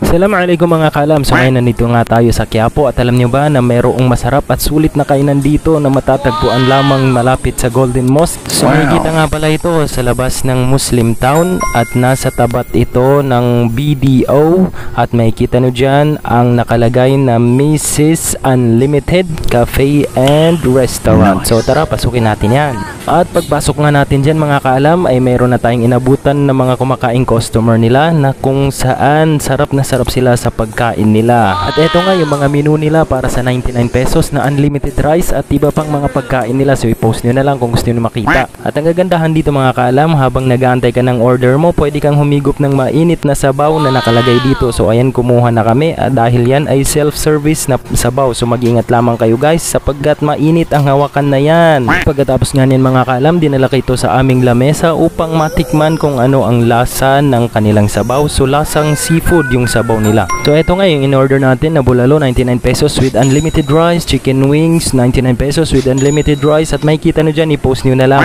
Assalamualaikum mga kalam. So ngayon nandito nga tayo sa Quiapo at alam nyo ba na mayroong masarap at sulit na kainan dito na matatagpuan lamang malapit sa Golden Mosque. So makikita nga pala ito sa labas ng Muslim Town at nasa tabat ito ng BDO at makikita nyo dyan ang nakalagay na Mrs. Unlimited Cafe and Restaurant. So tara, pasukin natin yan. At pagpasok nga natin dyan mga kaalam ay mayroon na tayong inabutan ng mga kumakaing customer nila na kung saan sarap na sarap sila sa pagkain nila. At eto nga yung mga menu nila para sa 99 pesos na unlimited rice at iba pang mga pagkain nila. So i-post nyo na lang kung gusto nyo makita. At ang gagandahan dito mga kaalam, habang nag-aantay ka ng order mo, pwede kang humigop ng mainit na sabaw na nakalagay dito. So ayan, kumuha na kami at dahil yan ay self-service na sabaw. So mag-ingat lamang kayo guys sapagkat mainit ang hawakan na yan. Pagkatapos nga niyan mga kaalam, dinala kayo ito sa aming lamesa upang matikman kung ano ang lasa ng kanilang sabaw. So lasang seafood yung sabaw nila. So eto nga yung in-order natin na bulalo, 99 pesos with unlimited rice, chicken wings 99 pesos with unlimited rice at makikita nyo dyan, i-post nyo na lang.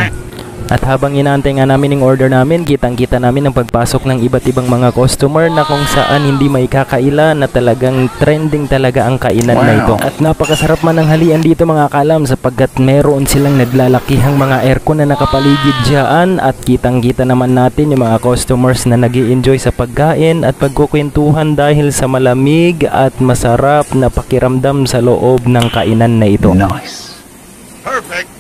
At habang inaantay nga namin yung order namin, kitang-kita namin ang pagpasok ng iba't ibang mga customer na kung saan hindi may kakaila na talagang trending talaga ang kainan na ito. At napakasarap man ang halian dito mga kalam sapagkat meron silang naglalakihang mga aircon na nakapaligid dyan at kitang-kita naman natin yung mga customers na nag-i-enjoy sa pagkain at pagkukwentuhan dahil sa malamig at masarap na pakiramdam sa loob ng kainan na ito. Nice. Perfect.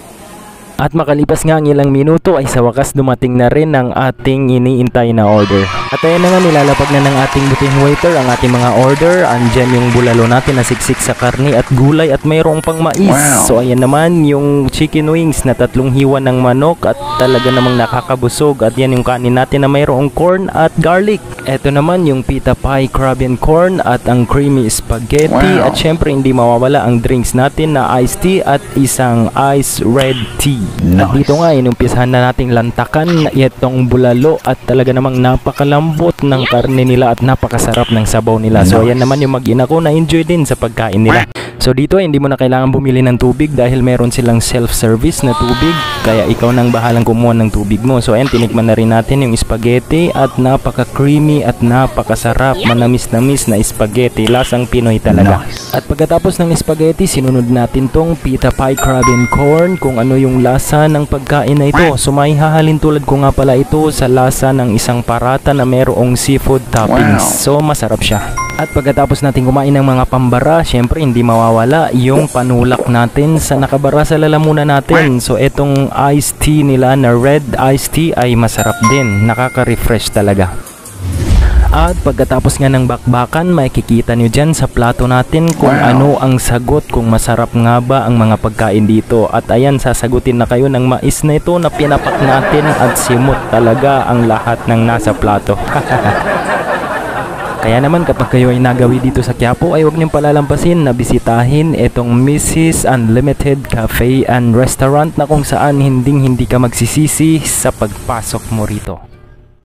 At makalipas nga ang ilang minuto ay sa wakas dumating na rin ang ating iniintay na order. At ayan na nga, nilalapag na ng ating butihing waiter ang ating mga order. Andyan yung bulalo natin na siksik sa karne at gulay at mayroong pang mais. So ayan naman yung chicken wings na 3 hiwa ng manok at talaga namang nakakabusog. At yan yung kanin natin na mayroong corn at garlic. Eto naman yung pita pie, crab and corn at ang creamy spaghetti. At syempre hindi mawawala ang drinks natin na iced tea at isang ice red tea. At dito nga, inumpisahan na nating lantakan itong bulalo at talaga namang napakalambot ng karne nila at napakasarap ng sabaw nila. So ayan naman yung mag-ina ko na enjoy din sa pagkain nila. So dito hindi mo na kailangan bumili ng tubig dahil meron silang self-service na tubig. Kaya ikaw nang bahalang kumuha ng tubig mo. So ayan, tinikman na rin natin yung spaghetti at napaka-creamy at napakasarap, manamis-namis na spaghetti. Lasang Pinoy talaga. At pagkatapos ng spaghetti, sinunod natin tong pita pie, crab and corn kung ano yung lasa ng pagkain na ito. So may hahalin tulad ko nga pala ito sa lasa ng isang parata na merong seafood toppings. So masarap siya. At pagkatapos natin kumain ng mga pambara, syempre hindi mawawala yung panulak natin sa nakabara sa lalamunan natin. So etong iced tea nila na red iced tea ay masarap din. Nakaka-refresh talaga. At pagkatapos nga ng bakbakan, makikita nyo dyan sa plato natin kung ano ang sagot, kung masarap nga ba ang mga pagkain dito. At ayan, sasagutin na kayo ng mais na ito na pinapak natin at simot talaga ang lahat ng nasa plato. Kaya naman kapag kayo ay nagawi dito sa Quiapo ay huwag niyong palalampasin na bisitahin itong Mrs. Unlimited Cafe and Restaurant na kung saan hindi ka magsisisi sa pagpasok mo rito.